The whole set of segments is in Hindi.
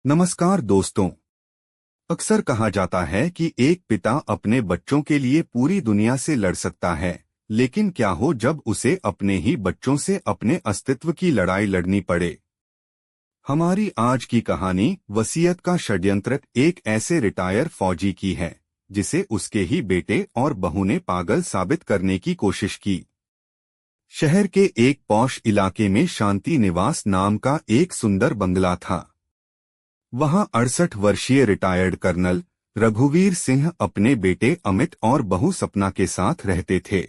नमस्कार दोस्तों। अक्सर कहा जाता है कि एक पिता अपने बच्चों के लिए पूरी दुनिया से लड़ सकता है, लेकिन क्या हो जब उसे अपने ही बच्चों से अपने अस्तित्व की लड़ाई लड़नी पड़े। हमारी आज की कहानी वसीयत का षड्यंत्र एक ऐसे रिटायर फौजी की है जिसे उसके ही बेटे और बहू ने पागल साबित करने की कोशिश की। शहर के एक पॉश इलाके में शांति निवास नाम का एक सुंदर बंगला था। वहां 68 वर्षीय रिटायर्ड कर्नल रघुवीर सिंह अपने बेटे अमित और बहू सपना के साथ रहते थे।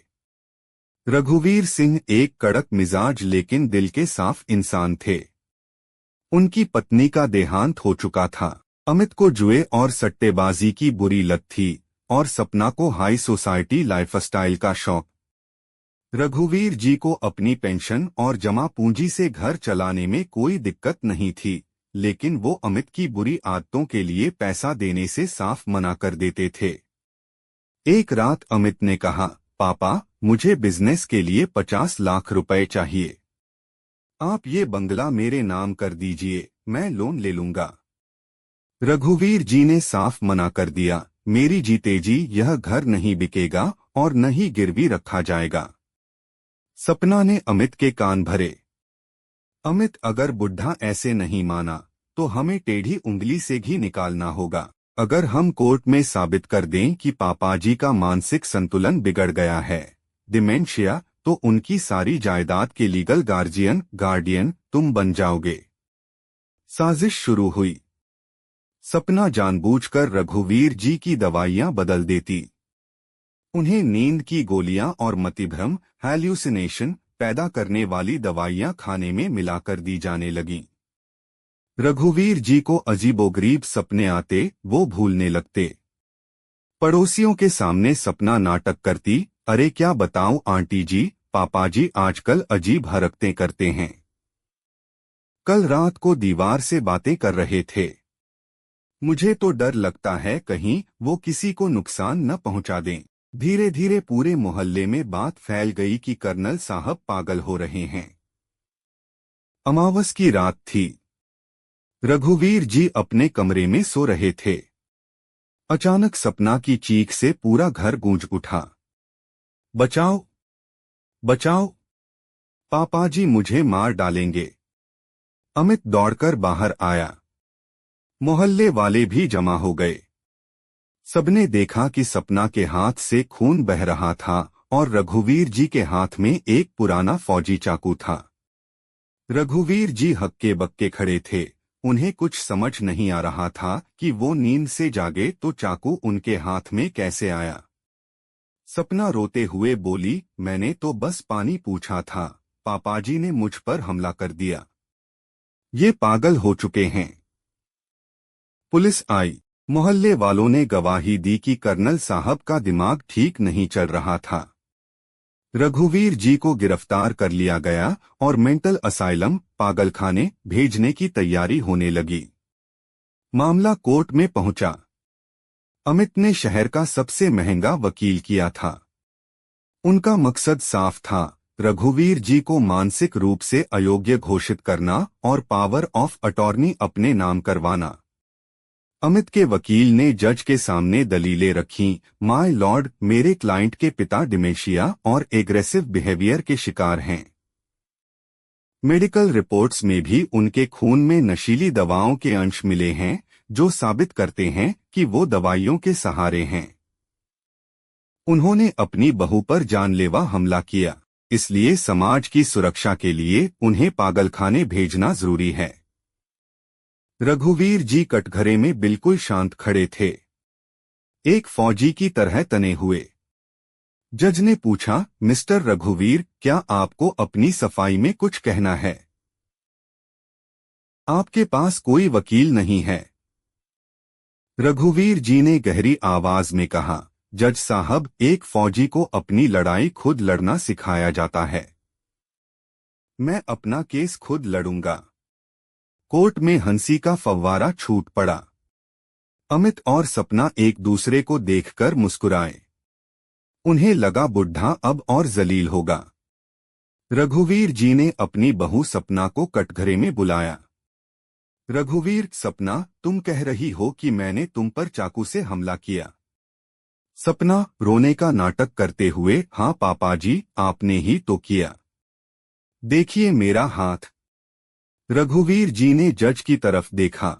रघुवीर सिंह एक कड़क मिजाज लेकिन दिल के साफ इंसान थे। उनकी पत्नी का देहांत हो चुका था। अमित को जुए और सट्टेबाजी की बुरी लत थी और सपना को हाई सोसाइटी लाइफस्टाइल का शौक। रघुवीर जी को अपनी पेंशन और जमा पूंजी से घर चलाने में कोई दिक्कत नहीं थी, लेकिन वो अमित की बुरी आदतों के लिए पैसा देने से साफ मना कर देते थे। एक रात अमित ने कहा, पापा, मुझे बिजनेस के लिए 50 लाख रुपए चाहिए। आप ये बंगला मेरे नाम कर दीजिए, मैं लोन ले लूंगा। रघुवीर जी ने साफ मना कर दिया, मेरी जीते जी यह घर नहीं बिकेगा और न ही गिरवी रखा जाएगा। सपना ने अमित के कान भरे। अमित, अगर बुढ़ा ऐसे नहीं माना तो हमें टेढ़ी उंगली से घी निकालना होगा। अगर हम कोर्ट में साबित कर दें कि पापाजी का मानसिक संतुलन बिगड़ गया है, डिमेंशिया, तो उनकी सारी जायदाद के लीगल गार्डियन तुम बन जाओगे। साजिश शुरू हुई। सपना जानबूझकर रघुवीर जी की दवाइयां बदल देती। उन्हें नींद की गोलियां और मतिभ्रम हैल्यूसिनेशन पैदा करने वाली दवाइयां खाने में मिलाकर दी जाने लगीं। रघुवीर जी को अजीबोगरीब सपने आते, वो भूलने लगते। पड़ोसियों के सामने सपना नाटक करती, अरे क्या बताऊं आंटी जी, पापाजी आजकल अजीब हरकतें करते हैं। कल रात को दीवार से बातें कर रहे थे। मुझे तो डर लगता है कहीं वो किसी को नुकसान न पहुंचा दें। धीरे धीरे पूरे मोहल्ले में बात फैल गई कि कर्नल साहब पागल हो रहे हैं। अमावस की रात थी। रघुवीर जी अपने कमरे में सो रहे थे। अचानक सपना की चीख से पूरा घर गूंज उठा, बचाओ, बचाओ, पापाजी मुझे मार डालेंगे। अमित दौड़कर बाहर आया। मोहल्ले वाले भी जमा हो गए। सबने देखा कि सपना के हाथ से खून बह रहा था और रघुवीर जी के हाथ में एक पुराना फौजी चाकू था। रघुवीर जी हक्के बक्के खड़े थे। उन्हें कुछ समझ नहीं आ रहा था कि वो नींद से जागे तो चाकू उनके हाथ में कैसे आया। सपना रोते हुए बोली, मैंने तो बस पानी पूछा था, पापाजी ने मुझ पर हमला कर दिया। ये पागल हो चुके हैं। पुलिस आई। मोहल्ले वालों ने गवाही दी कि कर्नल साहब का दिमाग ठीक नहीं चल रहा था। रघुवीर जी को गिरफ्तार कर लिया गया और मेंटल असाइलम पागलखाने भेजने की तैयारी होने लगी। मामला कोर्ट में पहुंचा। अमित ने शहर का सबसे महंगा वकील किया था। उनका मकसद साफ था, रघुवीर जी को मानसिक रूप से अयोग्य घोषित करना और पावर ऑफ अटॉर्नी अपने नाम करवाना। अमित के वकील ने जज के सामने दलीलें रखीं, माय लॉर्ड, मेरे क्लाइंट के पिता डिमेंशिया और एग्रेसिव बिहेवियर के शिकार हैं। मेडिकल रिपोर्ट्स में भी उनके खून में नशीली दवाओं के अंश मिले हैं, जो साबित करते हैं कि वो दवाइयों के सहारे हैं। उन्होंने अपनी बहू पर जानलेवा हमला किया, इसलिए समाज की सुरक्षा के लिए उन्हें पागलखाने भेजना जरूरी है। रघुवीर जी कटघरे में बिल्कुल शांत खड़े थे, एक फौजी की तरह तने हुए। जज ने पूछा, मिस्टर रघुवीर, क्या आपको अपनी सफाई में कुछ कहना है? आपके पास कोई वकील नहीं है। रघुवीर जी ने गहरी आवाज में कहा, जज साहब, एक फौजी को अपनी लड़ाई खुद लड़ना सिखाया जाता है। मैं अपना केस खुद लड़ूंगा। कोर्ट में हंसी का फव्वारा छूट पड़ा। अमित और सपना एक दूसरे को देखकर मुस्कुराए। उन्हें लगा बुढ़ा अब और जलील होगा। रघुवीर जी ने अपनी बहू सपना को कटघरे में बुलाया। रघुवीर, सपना, तुम कह रही हो कि मैंने तुम पर चाकू से हमला किया? सपना रोने का नाटक करते हुए, हाँ पापा जी, आपने ही तो किया। देखिए मेरा हाथ। रघुवीर जी ने जज की तरफ देखा।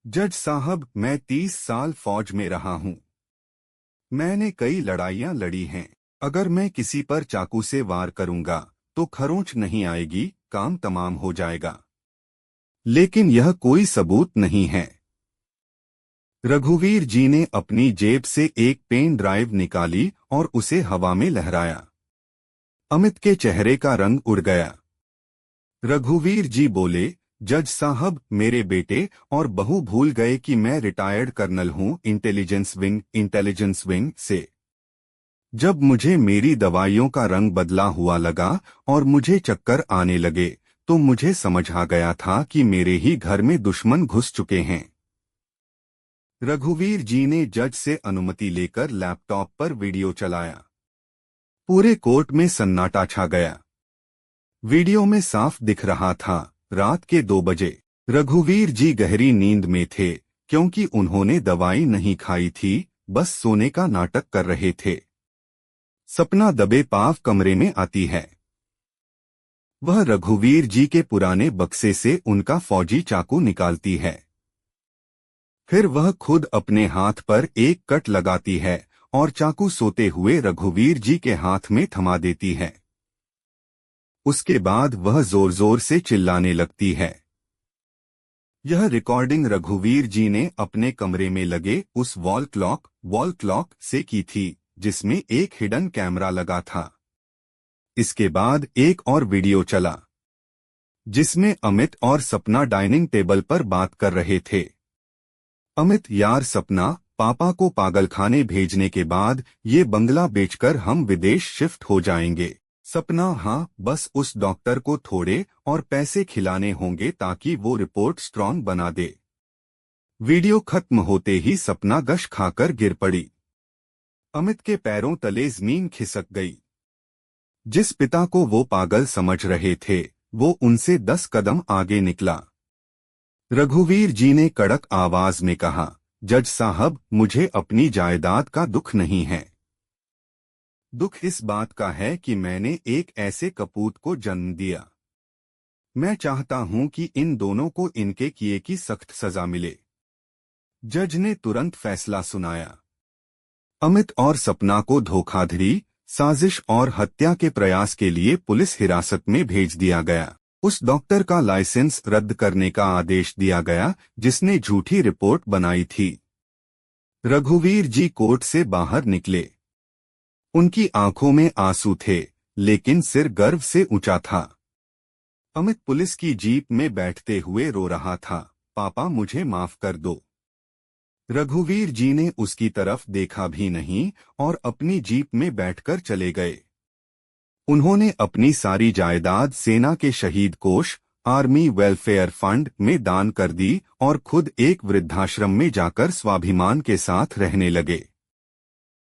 जज साहब, मैं 30 साल फौज में रहा हूं। मैंने कई लड़ाइयां लड़ी हैं। अगर मैं किसी पर चाकू से वार करूंगा तो खरोंच नहीं आएगी, काम तमाम हो जाएगा। लेकिन यह कोई सबूत नहीं है। रघुवीर जी ने अपनी जेब से एक पेन ड्राइव निकाली और उसे हवा में लहराया। अमित के चेहरे का रंग उड़ गया। रघुवीर जी बोले, जज साहब, मेरे बेटे और बहू भूल गए कि मैं रिटायर्ड कर्नल हूं इंटेलिजेंस विंग से। जब मुझे मेरी दवाइयों का रंग बदला हुआ लगा और मुझे चक्कर आने लगे तो मुझे समझ आ गया था कि मेरे ही घर में दुश्मन घुस चुके हैं। रघुवीर जी ने जज से अनुमति लेकर लैपटॉप पर वीडियो चलाया। पूरे कोर्ट में सन्नाटा छा गया। वीडियो में साफ दिख रहा था, रात के 2 बजे रघुवीर जी गहरी नींद में थे क्योंकि उन्होंने दवाई नहीं खाई थी, बस सोने का नाटक कर रहे थे। सपना दबे पाव कमरे में आती है। वह रघुवीर जी के पुराने बक्से से उनका फौजी चाकू निकालती है। फिर वह खुद अपने हाथ पर एक कट लगाती है और चाकू सोते हुए रघुवीर जी के हाथ में थमा देती है। उसके बाद वह जोर जोर से चिल्लाने लगती है। यह रिकॉर्डिंग रघुवीर जी ने अपने कमरे में लगे उस वॉल क्लॉक से की थी जिसमें एक हिडन कैमरा लगा था। इसके बाद एक और वीडियो चला जिसमें अमित और सपना डाइनिंग टेबल पर बात कर रहे थे। अमित, यार सपना, पापा को पागलखाने भेजने के बाद ये बंगला बेचकर हम विदेश शिफ्ट हो जाएंगे। सपना, हाँ, बस उस डॉक्टर को थोड़े और पैसे खिलाने होंगे ताकि वो रिपोर्ट स्ट्रॉन्ग बना दे। वीडियो खत्म होते ही सपना गश खाकर गिर पड़ी। अमित के पैरों तले जमीन खिसक गई। जिस पिता को वो पागल समझ रहे थे वो उनसे 10 कदम आगे निकला। रघुवीर जी ने कड़क आवाज में कहा, जज साहब, मुझे अपनी जायदाद का दुख नहीं है। दुख इस बात का है कि मैंने एक ऐसे कपूत को जन्म दिया। मैं चाहता हूं कि इन दोनों को इनके किए की सख्त सजा मिले। जज ने तुरंत फैसला सुनाया। अमित और सपना को धोखाधड़ी, साजिश और हत्या के प्रयास के लिए पुलिस हिरासत में भेज दिया गया। उस डॉक्टर का लाइसेंस रद्द करने का आदेश दिया गया जिसने झूठी रिपोर्ट बनाई थी। रघुवीर जी कोर्ट से बाहर निकले। उनकी आंखों में आंसू थे लेकिन सिर गर्व से ऊंचा था। अमित पुलिस की जीप में बैठते हुए रो रहा था, पापा मुझे माफ कर दो। रघुवीर जी ने उसकी तरफ देखा भी नहीं और अपनी जीप में बैठकर चले गए। उन्होंने अपनी सारी जायदाद सेना के शहीद कोष, आर्मी वेलफेयर फंड में दान कर दी और खुद एक वृद्धाश्रम में जाकर स्वाभिमान के साथ रहने लगे।